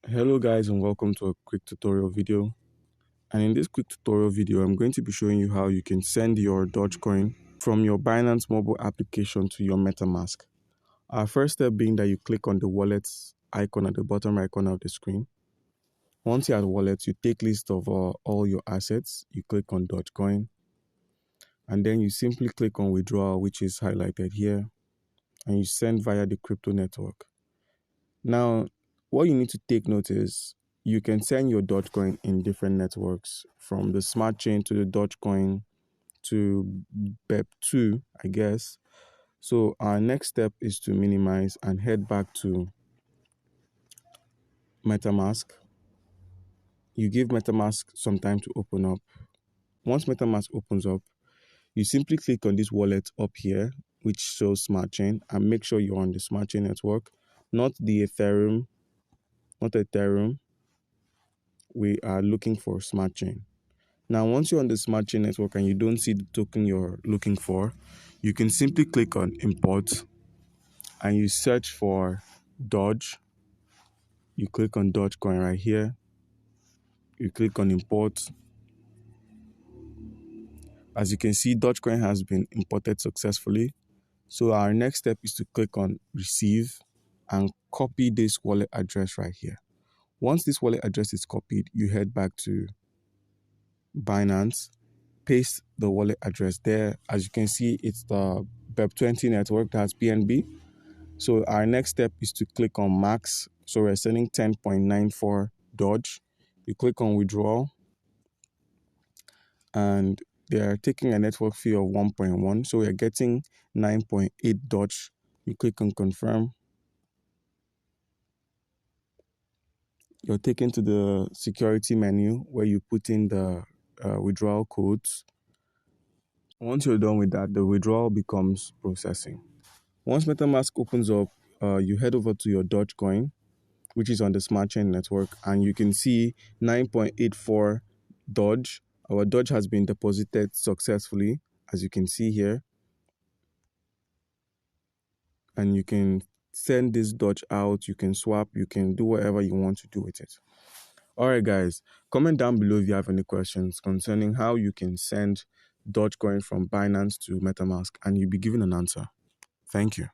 Hello guys, and welcome to a quick tutorial video. And in this quick tutorial video, I'm going to be showing you how you can send your Dogecoin from your Binance mobile application to your MetaMask. Our first step being that you click on the wallet icon at the bottom right corner of the screen. Once you're at wallet, you take list of all your assets, you click on Dogecoin, and then you simply click on withdrawal, which is highlighted here, and you send via the crypto network. Now, what you need to take note is you can send your Dogecoin in different networks, from the smart chain to the Dogecoin to BEP2, I guess. So our next step is to minimize and head back to MetaMask. You give MetaMask some time to open up. Once MetaMask opens up, you simply click on this wallet up here, which shows smart chain, and make sure you're on the smart chain network, not Ethereum. We are looking for smart chain. Now, once you're on the smart chain network and you don't see the token you're looking for, you can simply click on import and you search for Doge. You click on Dogecoin right here. You click on import. As you can see, Dogecoin has been imported successfully. So our next step is to click on receive and copy this wallet address right here. Once this wallet address is copied, you head back to Binance, paste the wallet address there. As you can see, it's the BEP20 network, that's BNB. So our next step is to click on max. So we're sending 10.94 Doge. You click on withdrawal, and they are taking a network fee of 1.1. So we're getting 9.8 Doge. You click on confirm. You're taken to the security menu where you put in the withdrawal codes. Once you're done with that, the withdrawal becomes processing. Once MetaMask opens up, you head over to your Dogecoin, which is on the smart chain network, and you can see 9.84 Doge. Our Doge has been deposited successfully, as you can see here. And you can send this Doge out, you can swap, you can do whatever you want to do with it. Alright guys, comment down below if you have any questions concerning how you can send Dogecoin from Binance to MetaMask, and you'll be given an answer. Thank you.